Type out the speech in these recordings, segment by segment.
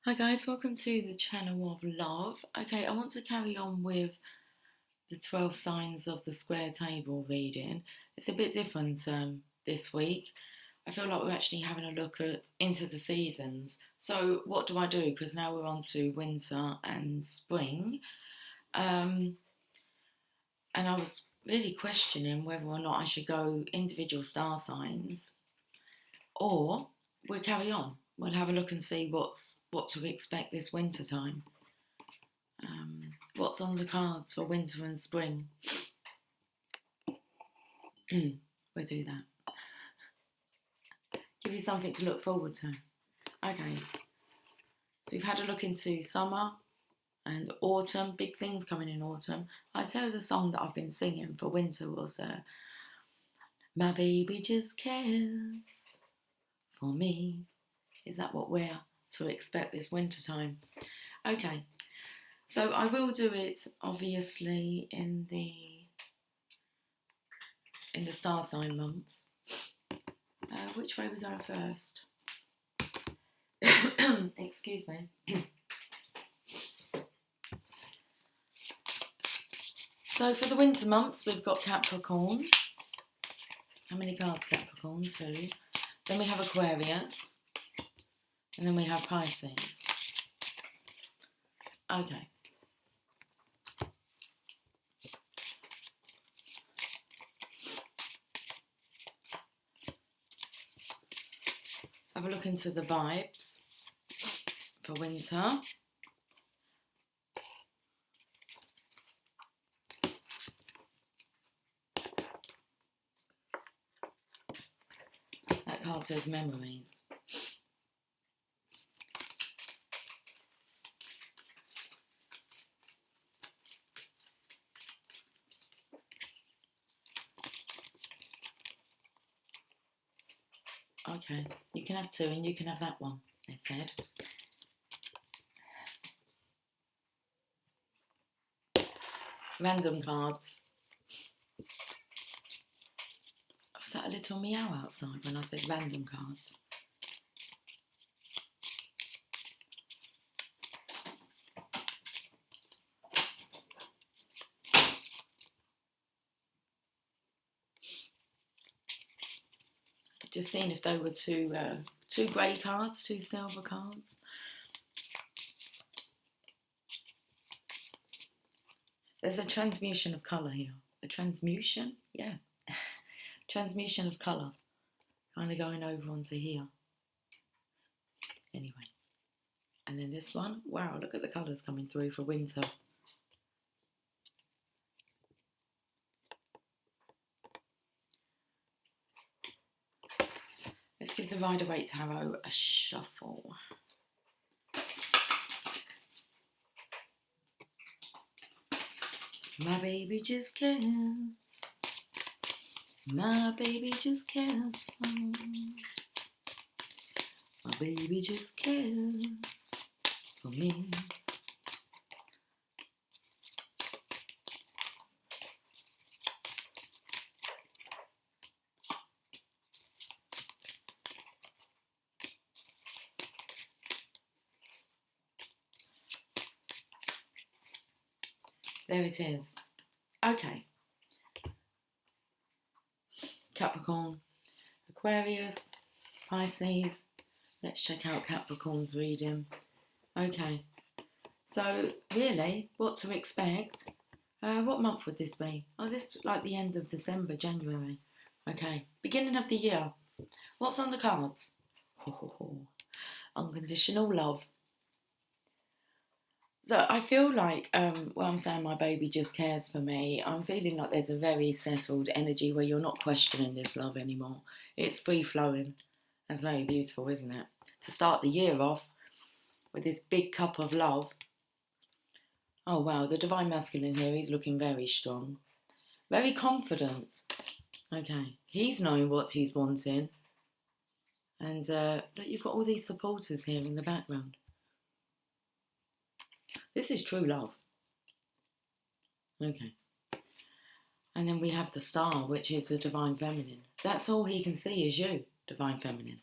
Hi guys, welcome to the channel of love. Okay, I want to carry on with the 12 signs of the square table reading. It's a bit different this week. I feel like we're actually having a look at into the seasons. So what do I do? Because now we're on to winter and spring. Um, and I was really questioning whether or not I should go individual star signs or we'll carry on. We'll have a look and see what to expect this winter time. What's on the cards for winter and spring? We'll do that. Give you something to look forward to. Okay, so we've had a look into summer and autumn, big things coming in autumn. I tell you the song that I've been singing for winter was My Baby Just Cares for Me. Is that what we're to expect this winter time? Okay, so I will do it obviously in the star sign months. Which way are we going first? Excuse me. So for the winter months, we've got Capricorn. How many cards, Capricorn? 2. Then we have Aquarius. And then we have Pisces. Okay. Have a look into the vibes for winter. That card says memories. Okay, you can have 2 and you can have that one, they said. Random cards. Was that a little meow outside when I said random cards? Just seeing if they were two grey cards, 2 silver cards. There's a transmutation of colour here. A transmutation? Yeah. Transmutation of colour. Kind of going over onto here. Anyway. And then this one. Wow, look at the colours coming through for winter. Let's give the Rider-Waite Tarot a shuffle. My baby just cares. My baby just cares for me. My baby just cares for me. There it is. Okay. Capricorn, Aquarius, Pisces. Let's check out Capricorn's reading. Okay. So, really, what to expect? What month would this be? Oh, this like the end of December, January. Okay. Beginning of the year. What's on the cards? Unconditional love. So I feel like, well, I'm saying my baby just cares for me. I'm feeling like there's a very settled energy where you're not questioning this love anymore. It's free flowing. That's very beautiful, isn't it? To start the year off with this big cup of love. Oh wow, the Divine Masculine here, he's looking very strong. Very confident. Okay, he's knowing what he's wanting. And look, you've got all these supporters here in the background. This is true love. Okay. And then we have the Star, which is the Divine Feminine. That's all he can see is you, Divine Feminine.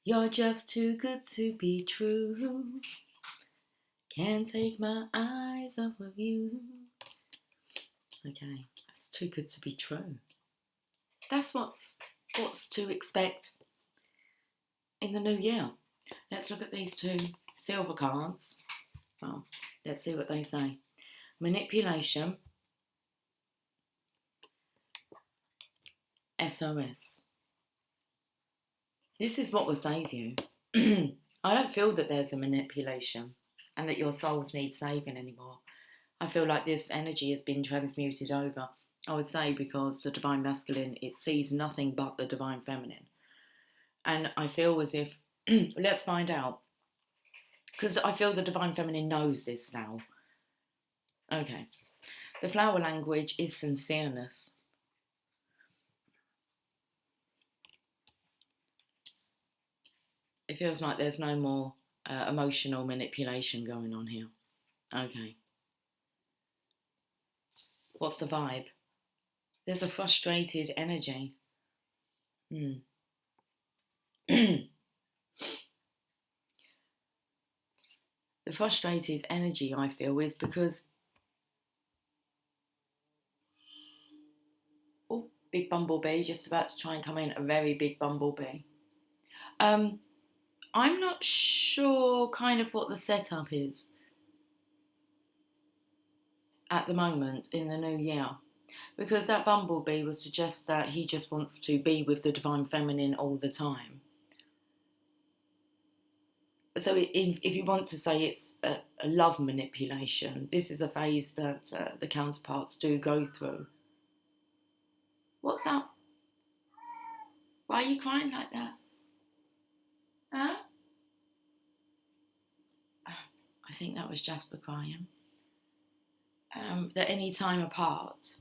You're just too good to be true. Can't take my eyes off of you. Okay, that's too good to be true. That's what's to expect in the new year. Let's look at these two silver cards. Well, let's see what they say. Manipulation. SOS. This is what will save you. I don't feel that there's a manipulation and that your souls need saving anymore. I feel like this energy has been transmuted over, I would say, because the Divine Masculine, it sees nothing but the Divine Feminine. And I feel as if, let's find out, because I feel the Divine Feminine knows this now. Okay. The flower language is sincereness. It feels like there's no more emotional manipulation going on here. Okay. What's the vibe? There's a frustrated energy. The frustrated energy, I feel, is because... Oh, big bumblebee, just about to try and come in. A very big bumblebee. I'm not sure kind of what the setup is at the moment in the new year, because that bumblebee would suggest that he just wants to be with the Divine Feminine all the time. So if you want to say it's a love manipulation, this is a phase that the counterparts do go through. What's that? Why are you crying like that? Huh? I think that was Jasper crying. That any time apart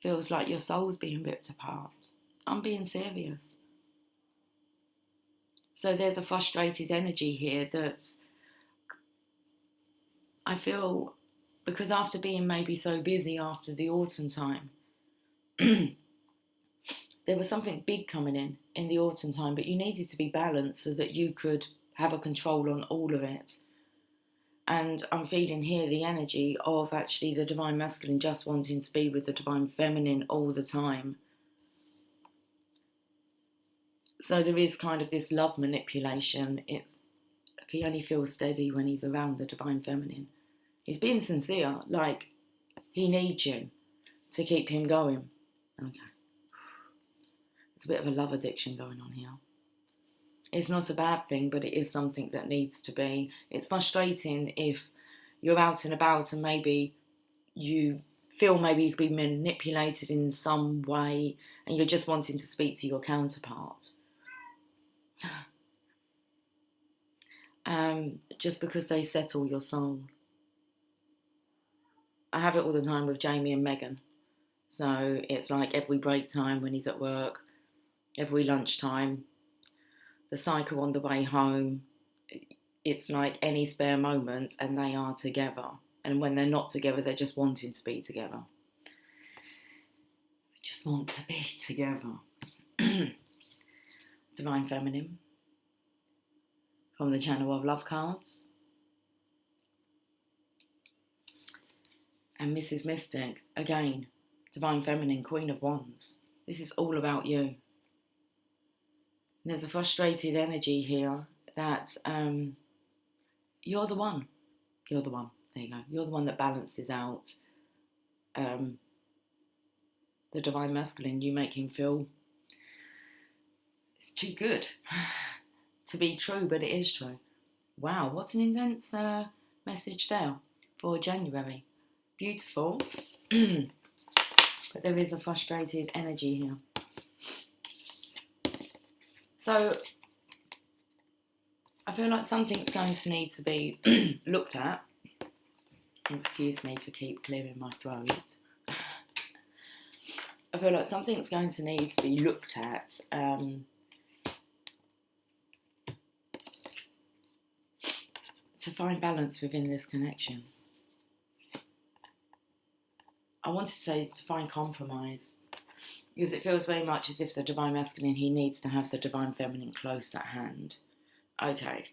feels like your soul's being ripped apart. I'm being serious. So there's a frustrated energy here that I feel, because after being maybe so busy after the autumn time, there was something big coming in the autumn time, but you needed to be balanced so that you could have a control on all of it. And I'm feeling here the energy of actually the Divine Masculine just wanting to be with the Divine Feminine all the time. So there is kind of this love manipulation. It's like he only feels steady when he's around the Divine Feminine. He's being sincere, like he needs you to keep him going. Okay. There's a bit of a love addiction going on here. It's not a bad thing, but it is something that needs to be. It's frustrating if you're out and about and maybe you feel maybe you could be manipulated in some way and you're just wanting to speak to your counterpart. Just because they settle your soul. I have it all the time with Jamie and Megan. So it's like every break time when he's at work, every lunchtime, the cycle on the way home. It's like any spare moment and they are together. And when they're not together, they're just wanting to be together. Just want to be together. Divine Feminine. From the Channel of Love cards. And Mrs. Mystic, again, Divine Feminine, Queen of Wands. This is all about you. There's a frustrated energy here that you're the one. You're the one. There you go. You're the one that balances out the Divine Masculine. You make him feel it's too good to be true, but it is true. Wow, what an intense message there for January. Beautiful. But there is a frustrated energy here. So I feel like something's going to need to be looked at. Excuse me for keep clearing my throat. I feel like something's going to need to be looked at to find balance within this connection. I want to say to find compromise. Because it feels very much as if the Divine Masculine, he needs to have the Divine Feminine close at hand. Okay.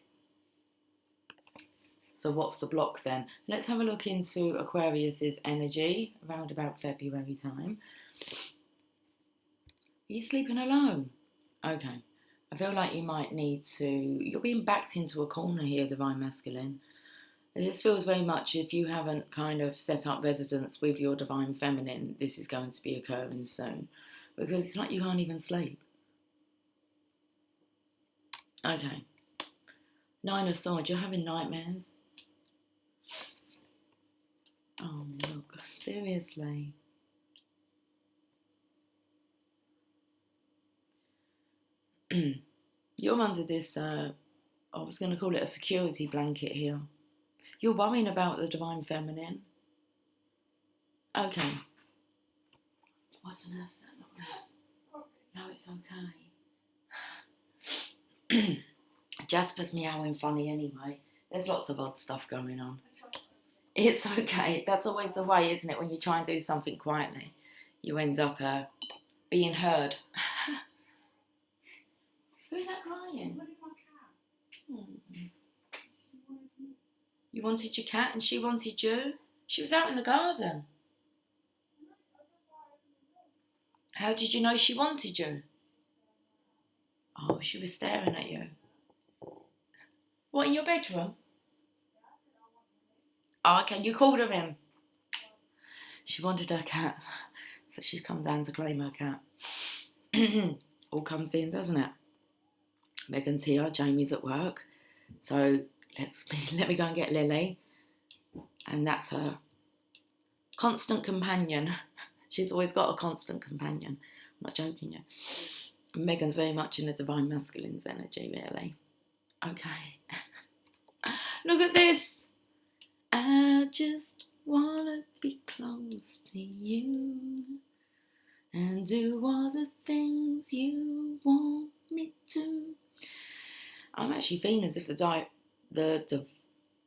So what's the block then? Let's have a look into Aquarius's energy around about February time. Are you sleeping alone? Okay. I feel like you might need to... You're being backed into a corner here, Divine Masculine. This feels very much if you haven't kind of set up residence with your Divine Feminine, this is going to be occurring soon. Because it's like you can't even sleep. Okay. Nine of Swords, you're having nightmares. Oh, look, seriously. You're under this, I was going to call it a security blanket here. You're worrying about the Divine Feminine. Okay. What on earth's that noise? No, it's okay. Jasper's meowing funny anyway. There's lots of odd stuff going on. It's okay. That's always the way, isn't it? When you try and do something quietly, you end up being heard. Who's that crying? You wanted your cat and she wanted you? She was out in the garden. How did you know she wanted you? Oh, she was staring at you. What, in your bedroom? Oh, okay, you called her in. She wanted her cat, so she's come down to claim her cat. All comes in, doesn't it? Megan's here, Jamie's at work. So let me go and get Lily. And that's her constant companion. She's always got a constant companion. I'm not joking yet. Megan's very much in the Divine Masculine's energy, really. Okay. Look at this. I just want to be close to you and do all the things you want me to. I'm actually feeling as if the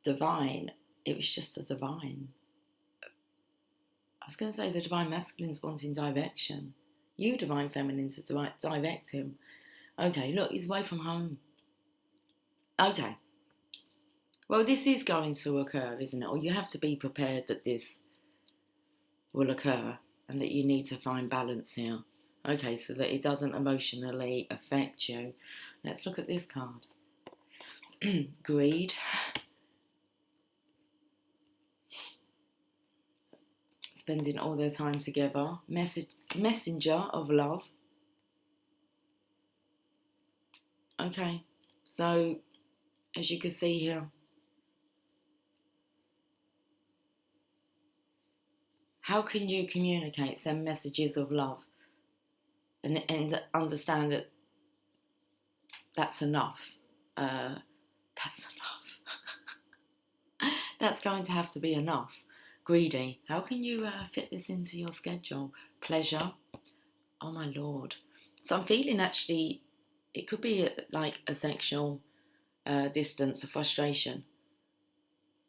divine, it was just a divine. I was going to say the Divine Masculine's wanting direction. You, Divine Feminine, to direct him. Okay, look, he's away from home. Okay. Well, this is going to occur, isn't it? Or you have to be prepared that this will occur and that you need to find balance here. Okay, so that it doesn't emotionally affect you. Let's look at this card. Greed. Spending all their time together. Messenger of love. Okay, so as you can see here, how can you communicate, send messages of love and understand that that's enough? That's enough. That's going to have to be enough. Greedy. How can you fit this into your schedule? Pleasure. Oh my Lord. So I'm feeling actually it could be like a sexual distance, a frustration.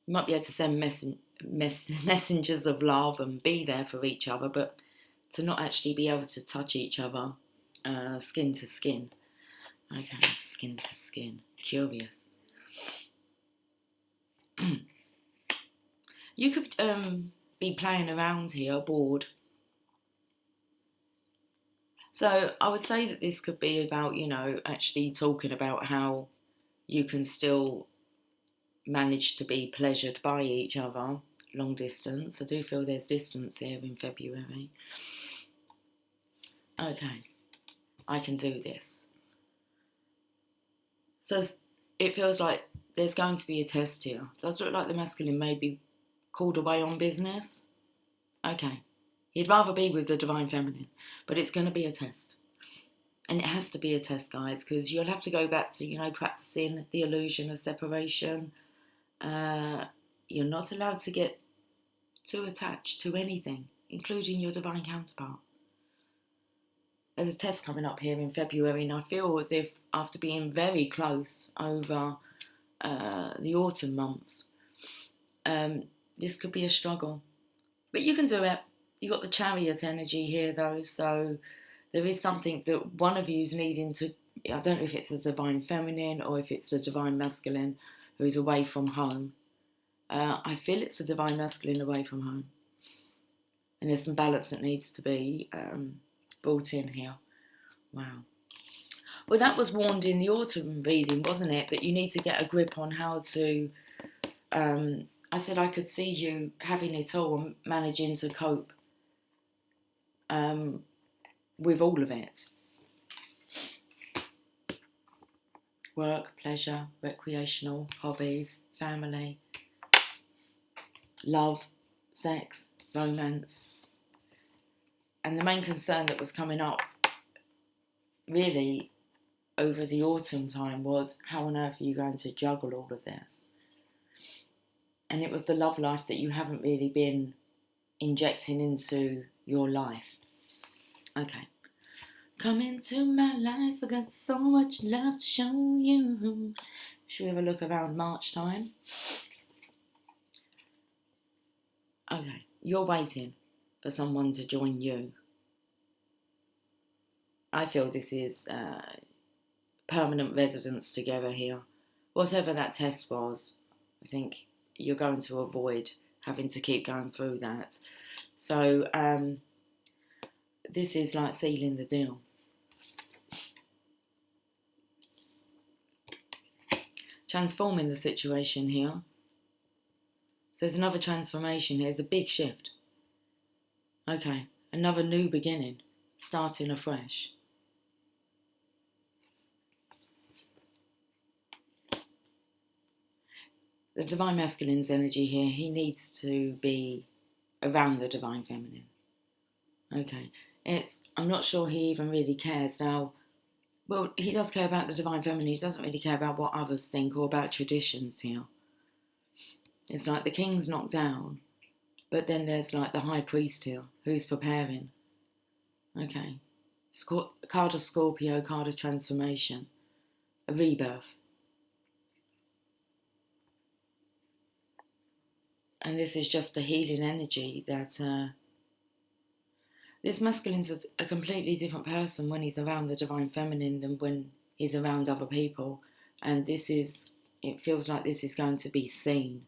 You might be able to send messengers of love and be there for each other, but to not actually be able to touch each other skin to skin. Okay, skin to skin. Curious. You could be playing around here, bored. So I would say that this could be about, actually talking about how you can still manage to be pleasured by each other, long distance. I do feel there's distance here in February. Okay, I can do this. So it feels like there's going to be a test here. Does look like the masculine may be called away on business. Okay. He'd rather be with the Divine Feminine, but it's going to be a test. And it has to be a test, guys, because you'll have to go back to, practicing the illusion of separation. You're not allowed to get too attached to anything, including your divine counterpart. There's a test coming up here in February, and I feel as if after being very close over the autumn months, this could be a struggle. But you can do it. You got the Chariot energy here though, so there is something that one of you is needing to. I don't know if it's a divine feminine or if it's a divine masculine who is away from home. I feel it's a divine masculine away from home, and there's some balance that needs to be brought in here. Wow. Well, that was warned in the autumn reading, wasn't it? That you need to get a grip on how to. I said I could see you having it all and managing to cope with all of it. Work, pleasure, recreational, hobbies, family, love, sex, romance. And the main concern that was coming up really over the autumn time was, how on earth are you going to juggle all of this? And it was the love life that you haven't really been injecting into your life. Okay. Come into my life, I got so much love to show you. Should we have a look around March time? Okay, you're waiting for someone to join you. I feel this is permanent residence together here. Whatever that test was, I think you're going to avoid having to keep going through that. So this is like sealing the deal. Transforming the situation here. So there's another transformation here. There's a big shift. Okay, another new beginning, starting afresh. The divine masculine's energy here, he needs to be around the divine feminine. Okay, I'm not sure he even really cares now. Well, he does care about the divine feminine. He doesn't really care about what others think or about traditions here. It's like the king's knocked down, but then there's like the high priest here who's preparing. Okay. Card of Scorpio, card of transformation, a rebirth. And this is just the healing energy that this masculine's a completely different person when he's around the divine feminine than when he's around other people. And it feels like this is going to be seen.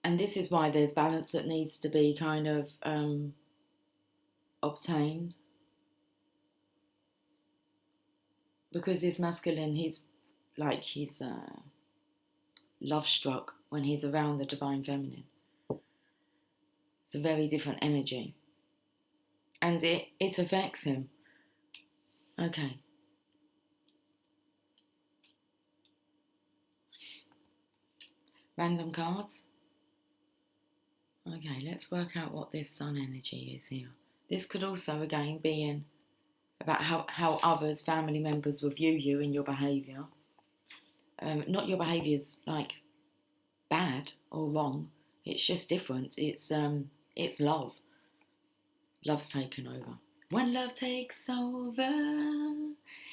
And this is why there's balance that needs to be kind of obtained. Because this masculine, he's love struck when he's around the divine feminine. It's a very different energy. And it affects him. Okay. Random cards. Okay, let's work out what this sun energy is here. This could also, again, be in about how others, family members, will view you and your behaviour. Not your behaviour's like bad or wrong. It's just different. It's love. Love's taken over. When love takes over,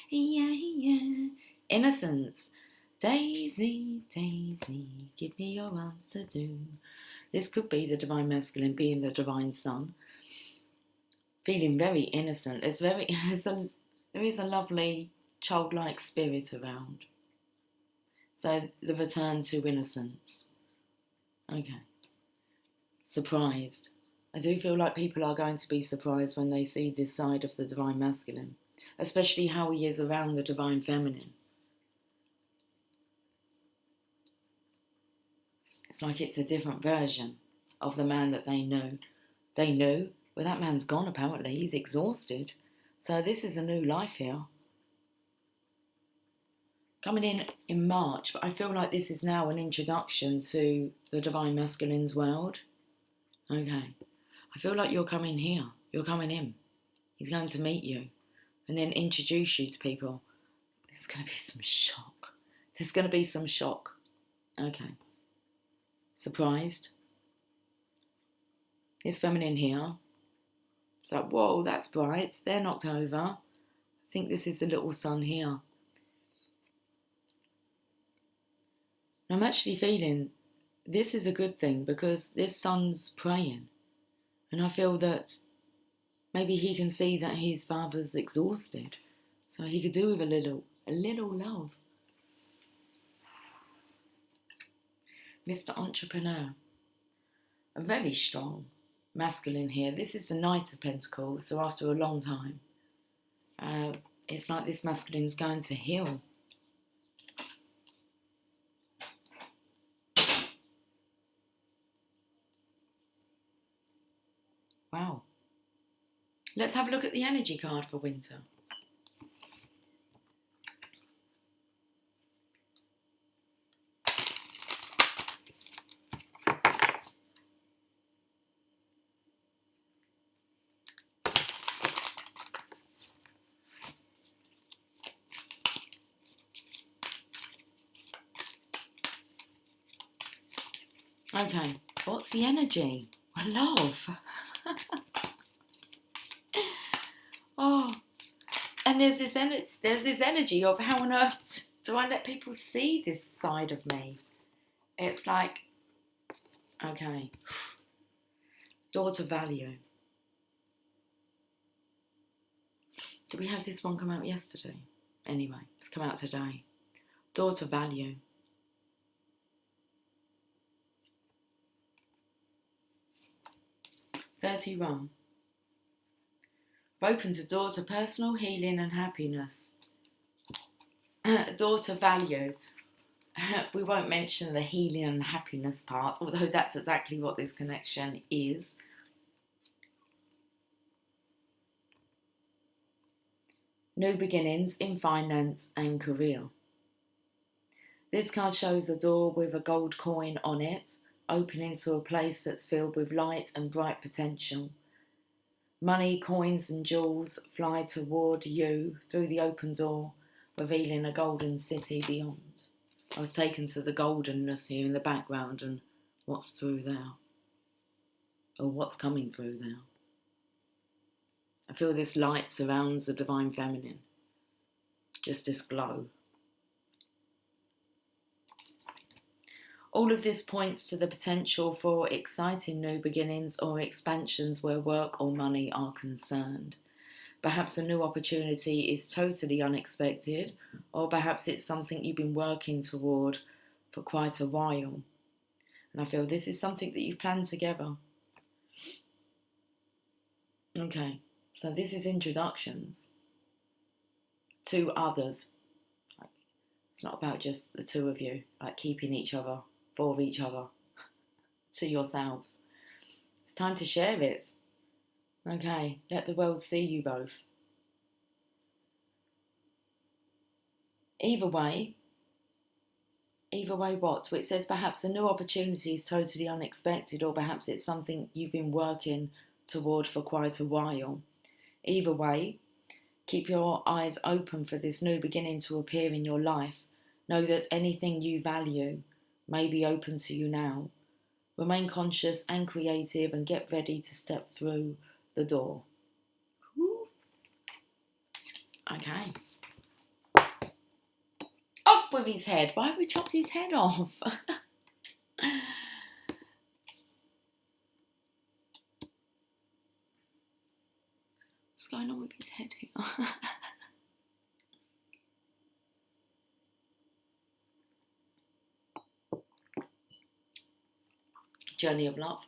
yeah. Innocence. Daisy, Daisy, give me your answer, do. This could be the divine masculine being the divine sun. Feeling very innocent. There is a lovely childlike spirit around. So the return to innocence. Okay. Surprised. I do feel like people are going to be surprised when they see this side of the divine masculine, especially how he is around the divine feminine. It's like it's a different version of the man that they know. They knew. Well, that man's gone apparently. He's exhausted. So this is a new life here. Coming in March, but I feel like this is now an introduction to the divine masculine's world. Okay. I feel like you're coming here. You're coming in. He's going to meet you and then introduce you to people. There's going to be some shock. There's going to be some shock. Okay. Surprised. This feminine here. It's like, whoa, that's bright. They're knocked over. I think this is the little sun here. And I'm actually feeling this is a good thing because this son's praying. And I feel that maybe he can see that his father's exhausted. So he could do with a little love. Mr. Entrepreneur. A very strong masculine here. This is the Knight of Pentacles, so after a long time, it's like this masculine's going to heal. Wow. Let's have a look at the energy card for winter. Okay, what's the energy? Love. Oh, and there's this energy of how on earth do I let people see this side of me? It's like, okay, daughter value. Did we have this one come out yesterday? Anyway, it's come out today. Daughter value. #31. Opens a door to personal healing and happiness. Daughter value. We won't mention the healing and happiness part, although that's exactly what this connection is. New beginnings in finance and career. This card shows a door with a gold coin on it, opening to a place that's filled with light and bright potential. Money, coins and jewels fly toward you through the open door, revealing a golden city beyond. I was taken to the goldenness here in the background and what's through there, or what's coming through there. I feel this light surrounds the divine feminine, just this glow. All of this points to the potential for exciting new beginnings or expansions where work or money are concerned. Perhaps a new opportunity is totally unexpected, or perhaps it's something you've been working toward for quite a while. And I feel this is something that you've planned together. Okay, so this is introductions to others. It's not about just the two of you, like keeping each other for each other to yourselves. It's time to share it. Okay, let the world see you both. Either way what? It says perhaps a new opportunity is totally unexpected, or perhaps it's something you've been working toward for quite a while. Either way, keep your eyes open for this new beginning to appear in your life. Know that anything you value may be open to you now. Remain conscious and creative and get ready to step through the door. Woo. Okay. Off with his head. Why have we chopped his head off? What's going on with his head here? Journey of love.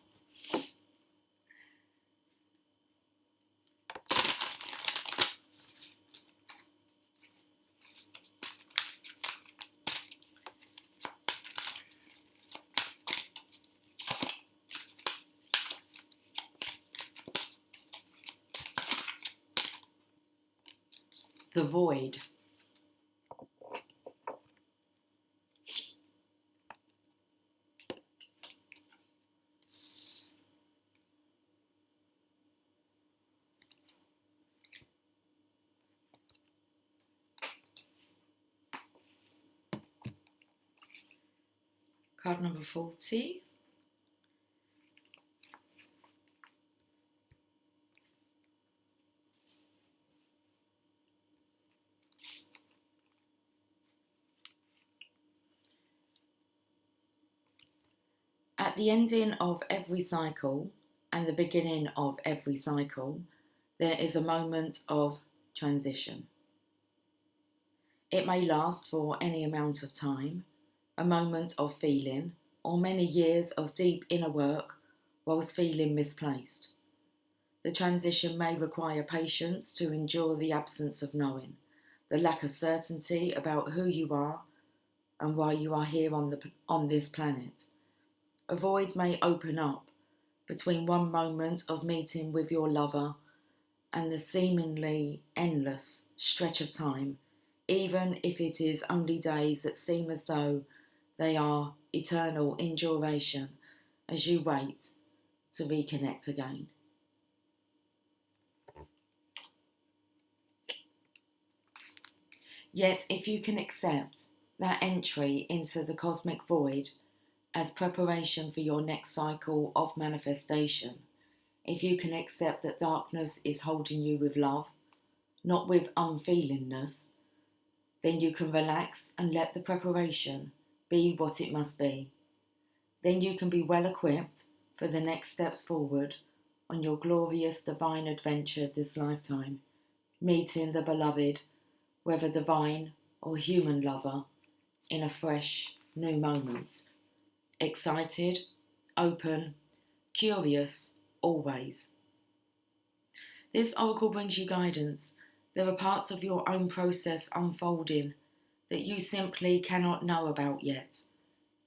The void. Card number 40. At the ending of every cycle and the beginning of every cycle, there is a moment of transition. It may last for any amount of time, a moment of feeling, or many years of deep inner work whilst feeling misplaced. The transition may require patience to endure the absence of knowing, the lack of certainty about who you are and why you are here on this planet. A void may open up between one moment of meeting with your lover and the seemingly endless stretch of time, even if it is only days that seem as though they are eternal in duration as you wait to reconnect again. Yet, if you can accept that entry into the cosmic void as preparation for your next cycle of manifestation, if you can accept that darkness is holding you with love, not with unfeelingness, then you can relax and let the preparation be what it must be. Then you can be well equipped for the next steps forward on your glorious divine adventure this lifetime, meeting the beloved, whether divine or human lover, in a fresh, new moment. Excited, open, curious, always. This oracle brings you guidance. There are parts of your own process unfolding that you simply cannot know about yet.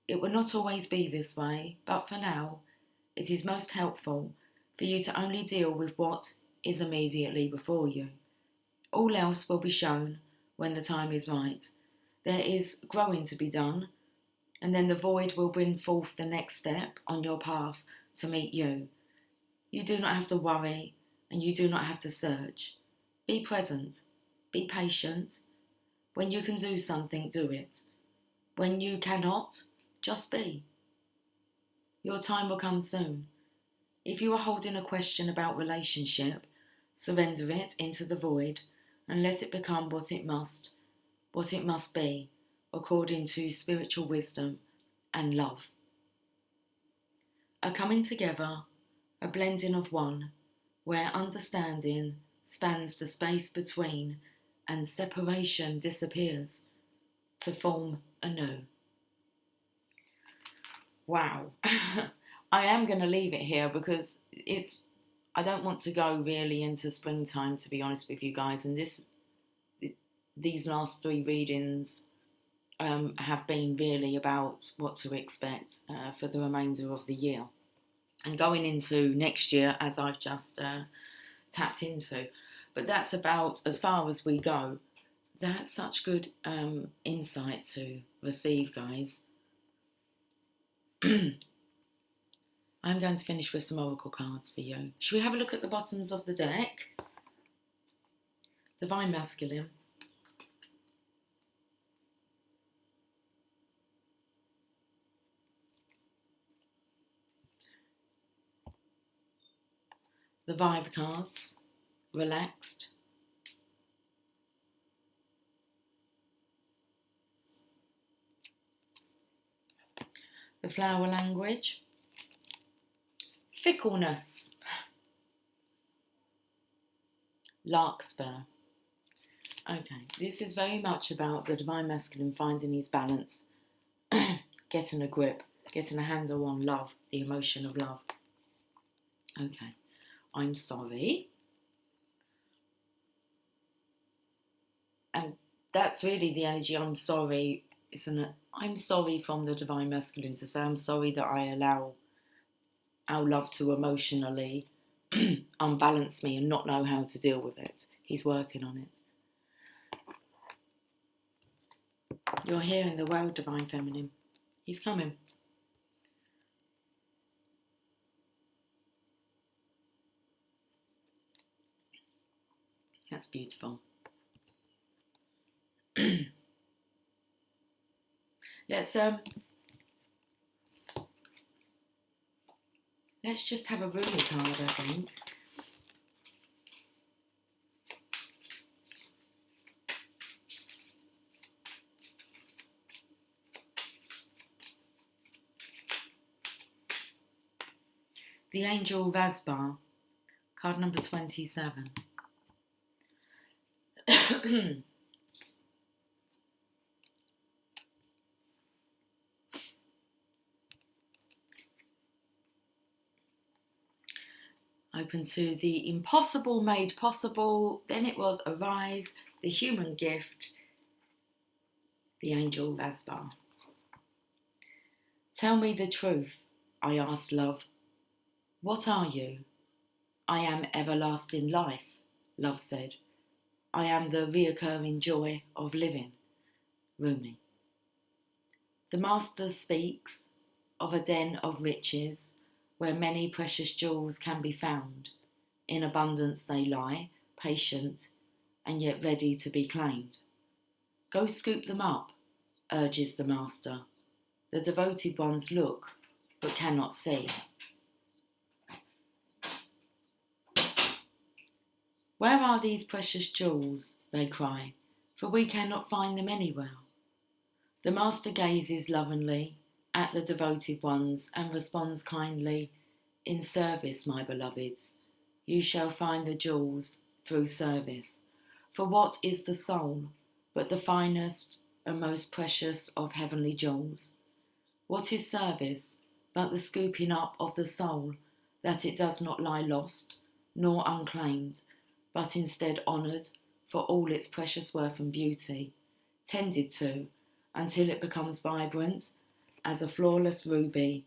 It will not always be this way, but for now, it is most helpful for you to only deal with what is immediately before you. All else will be shown when the time is right. There is growing to be done, and then the void will bring forth the next step on your path to meet you. You do not have to worry, and you do not have to search. Be present. Be patient. When you can do something, do it. When you cannot, just be. Your time will come soon. If you are holding a question about relationship, surrender it into the void and let it become what it must be, according to spiritual wisdom and love. A coming together, a blending of one, where understanding spans the space between and separation disappears to form anew. Wow. I am going to leave it here because I don't want to go really into springtime, to be honest with you guys, and these last 3 readings have been really about what to expect for the remainder of the year and going into next year, as I've just tapped into. But that's about as far as we go. That's such good insight to receive, guys. I'm going to finish with some oracle cards for you. Should we have a look at the bottoms of the deck? Divine Masculine. The Vibe cards. Relaxed. The Flower Language. Fickleness. Larkspur. Okay, this is very much about the Divine Masculine finding his balance, getting a grip, getting a handle on love, the emotion of love. Okay, I'm sorry. And that's really the energy. I'm sorry, isn't it? I'm sorry from the Divine Masculine to say I'm sorry that I allow our love to emotionally unbalance me and not know how to deal with it. He's working on it. You're here in the world, Divine Feminine. He's coming. That's beautiful. Let's just have a Rumi card, I think. The Angel Rasbar, card number 27. Open to the impossible made possible. Then it was Arise, the human gift, the Angel Rasbar. Tell me the truth, I asked love. What are you? I am everlasting life, love said. I am the reoccurring joy of living, Rumi. The Master speaks of a den of riches where many precious jewels can be found. In abundance they lie, patient and yet ready to be claimed. Go scoop them up, urges the Master. The devoted ones look but cannot see. Where are these precious jewels, they cry, for we cannot find them anywhere. The Master gazes lovingly at the devoted ones and responds kindly, in service, my beloveds, you shall find the jewels through service. For what is the soul but the finest and most precious of heavenly jewels? What is service but the scooping up of the soul, that it does not lie lost nor unclaimed, but instead honoured for all its precious worth and beauty, tended to until it becomes vibrant as a flawless ruby,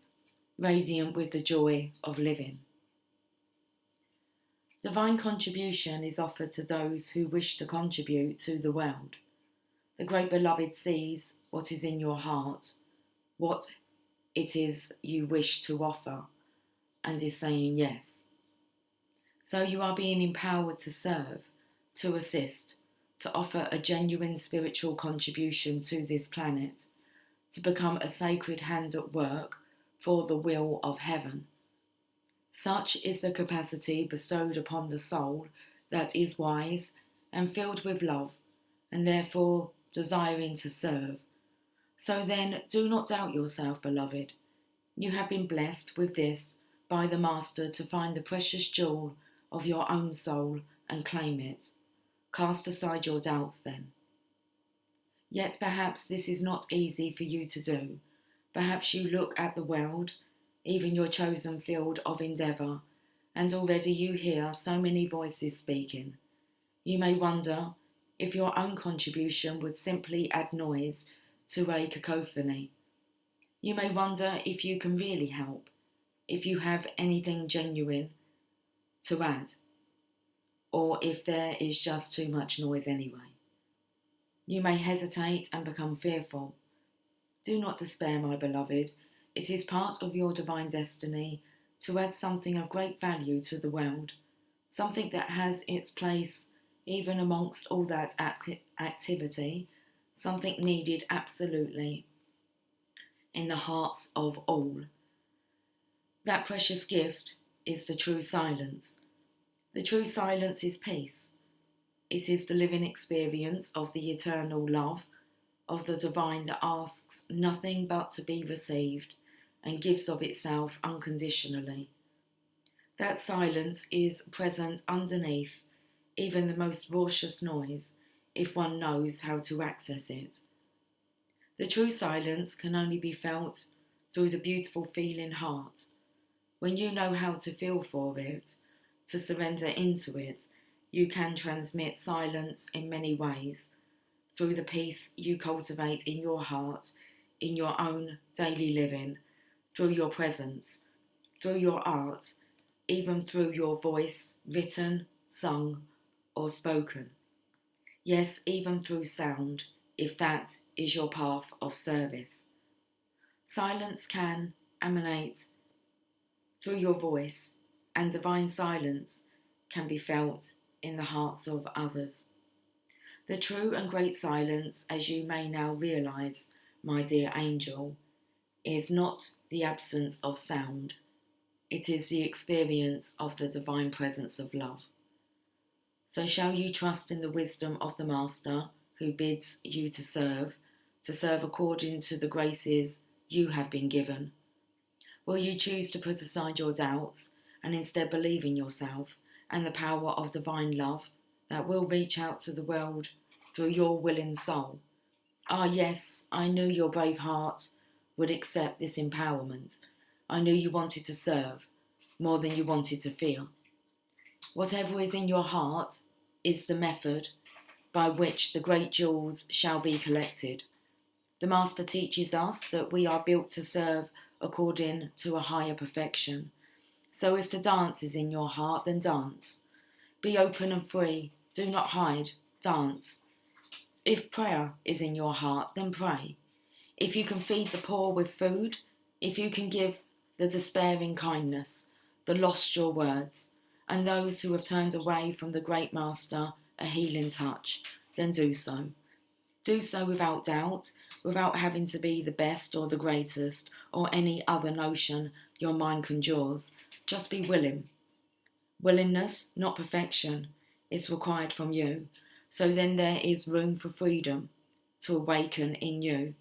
radiant with the joy of living. Divine contribution is offered to those who wish to contribute to the world. The Great Beloved sees what is in your heart, what it is you wish to offer, and is saying yes. So you are being empowered to serve, to assist, to offer a genuine spiritual contribution to this planet, to become a sacred hand at work for the will of heaven. Such is the capacity bestowed upon the soul that is wise and filled with love, and therefore desiring to serve. So then, do not doubt yourself, beloved. You have been blessed with this by the Master to find the precious jewel of your own soul and claim it. Cast aside your doubts then. Yet perhaps this is not easy for you to do. Perhaps you look at the world, even your chosen field of endeavour, and already you hear so many voices speaking. You may wonder if your own contribution would simply add noise to a cacophony. You may wonder if you can really help, if you have anything genuine to add, or if there is just too much noise anyway. You may hesitate and become fearful. Do not despair, my beloved. It is part of your divine destiny to add something of great value to the world, something that has its place even amongst all that activity, something needed absolutely in the hearts of all. That precious gift is the true silence. The true silence is peace. It is the living experience of the eternal love of the divine that asks nothing but to be received and gives of itself unconditionally. That silence is present underneath even the most raucous noise if one knows how to access it. The true silence can only be felt through the beautiful feeling heart. When you know how to feel for it, to surrender into it, you can transmit silence in many ways, through the peace you cultivate in your heart, in your own daily living, through your presence, through your art, even through your voice, written, sung, or spoken. Yes, even through sound, if that is your path of service. Silence can emanate through your voice, and divine silence can be felt in the hearts of others. The true and great silence, as you may now realise, my dear angel, is not the absence of sound. It is the experience of the divine presence of love. So shall you trust in the wisdom of the Master who bids you to serve according to the graces you have been given? Will you choose to put aside your doubts and instead believe in yourself and the power of divine love that will reach out to the world through your willing soul? Ah, yes, I knew your brave heart would accept this empowerment. I knew you wanted to serve more than you wanted to fear. Whatever is in your heart is the method by which the great jewels shall be collected. The Master teaches us that we are built to serve according to a higher perfection. So if the dance is in your heart, then dance. Be open and free. Do not hide. Dance. If prayer is in your heart, then pray. If you can feed the poor with food, if you can give the despairing kindness, the lost your words, and those who have turned away from the great Master a healing touch, then do so. Do so without doubt, without having to be the best or the greatest or any other notion your mind conjures. Just be willing. Willingness, not perfection, is required from you. So then there is room for freedom to awaken in you.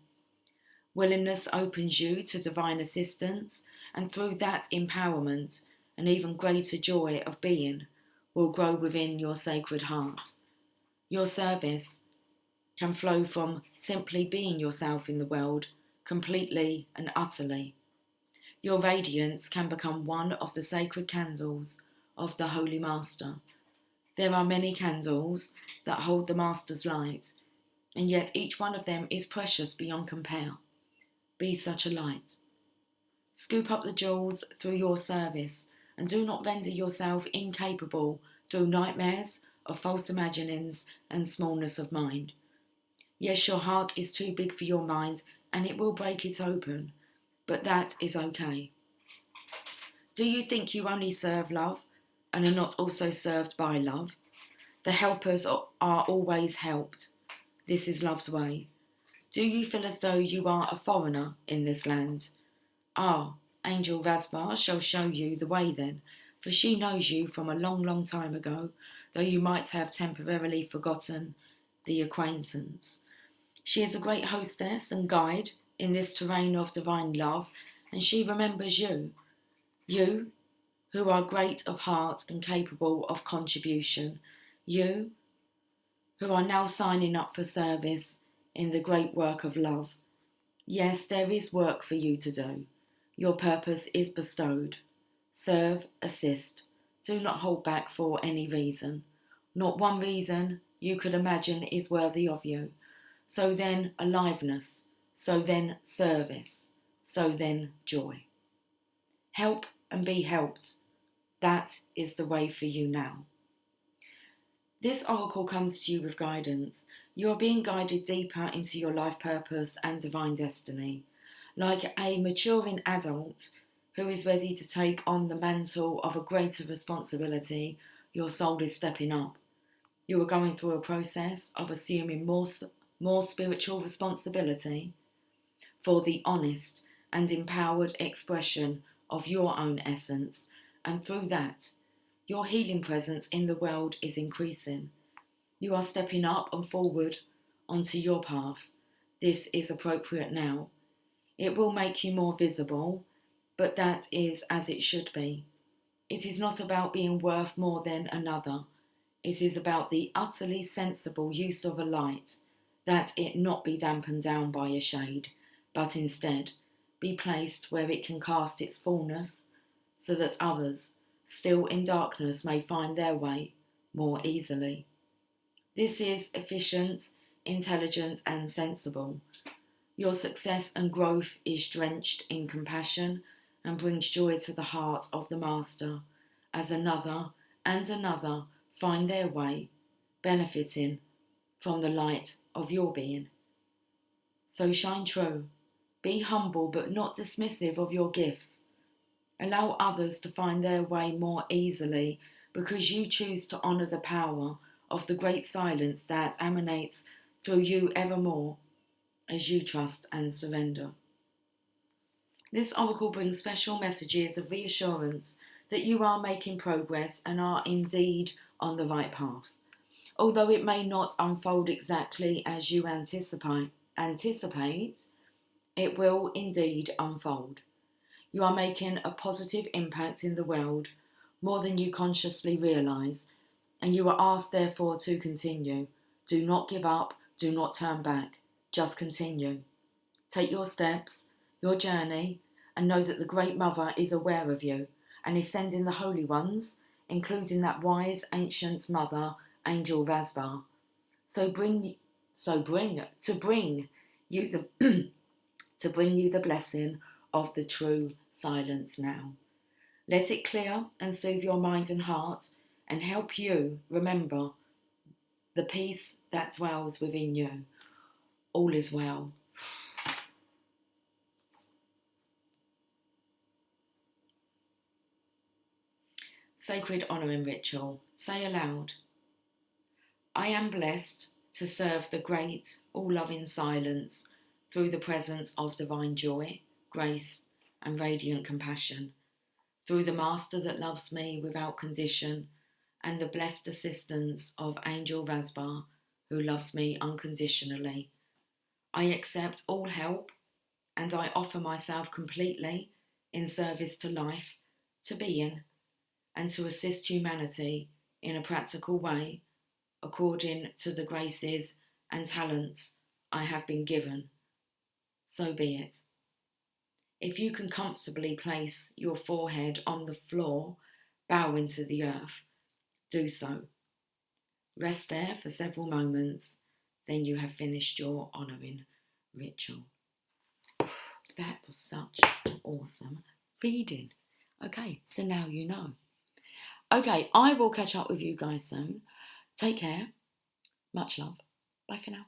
Willingness opens you to divine assistance, and through that empowerment, an even greater joy of being will grow within your sacred heart. Your service can flow from simply being yourself in the world, completely and utterly. Your radiance can become one of the sacred candles of the Holy Master. There are many candles that hold the Master's light, and yet each one of them is precious beyond compare. Be such a light. Scoop up the jewels through your service, and do not render yourself incapable through nightmares of false imaginings and smallness of mind. Yes, your heart is too big for your mind, and it will break it open, but that is okay. Do you think you only serve love and are not also served by love? The helpers are always helped. This is love's way. Do you feel as though you are a foreigner in this land? Ah, Angel Rasbar shall show you the way then, for she knows you from a long, long time ago, though you might have temporarily forgotten the acquaintance. She is a great hostess and guide in this terrain of divine love, and she remembers you. You, who are great of heart and capable of contribution. You, who are now signing up for service in the great work of love. Yes, there is work for you to do. Your purpose is bestowed. Serve, assist. Do not hold back for any reason. Not one reason you could imagine is worthy of you. So then aliveness. So then service. So then joy. Help and be helped. That is the way for you now. This oracle comes to you with guidance. You are being guided deeper into your life purpose and divine destiny. Like a maturing adult who is ready to take on the mantle of a greater responsibility, your soul is stepping up. You are going through a process of assuming more spiritual responsibility for the honest and empowered expression of your own essence, and through that, your healing presence in the world is increasing. You are stepping up and forward onto your path. This is appropriate now. It will make you more visible, but that is as it should be. It is not about being worth more than another. It is about the utterly sensible use of a light, that it not be dampened down by a shade, but instead be placed where it can cast its fullness, so that others, still in darkness, may find their way more easily. This is efficient, intelligent, and sensible. Your success and growth is drenched in compassion and brings joy to the heart of the Master, as another and another find their way, benefiting from the light of your being. So shine true. Be humble but not dismissive of your gifts. Allow others to find their way more easily because you choose to honour the power of the great silence that emanates through you evermore as you trust and surrender. This oracle brings special messages of reassurance that you are making progress and are indeed on the right path. Although it may not unfold exactly as you anticipate, it will indeed unfold. You are making a positive impact in the world, more than you consciously realise, and you are asked therefore to continue. Do not give up, do not turn back, just continue. Take your steps, your journey, and know that the Great Mother is aware of you and is sending the holy ones, including that wise ancient mother, Angel Vasbar. To bring you the to bring you the blessing of the true silence now. Let it clear and soothe your mind and heart and help you remember the peace that dwells within you. All is well. Sacred honouring ritual. Say aloud, I am blessed to serve the great, all-loving silence through the presence of divine joy, grace, and radiant compassion, through the Master that loves me without condition, and the blessed assistance of Angel Vasbar, who loves me unconditionally. I accept all help, and I offer myself completely in service to life, to being, and to assist humanity in a practical way, according to the graces and talents I have been given. So be it. If you can comfortably place your forehead on the floor, bowing to the earth, do so. Rest there for several moments, then you have finished your honouring ritual. That was such awesome reading. Okay, so now you know. Okay, I will catch up with you guys soon. Take care. Much love. Bye for now.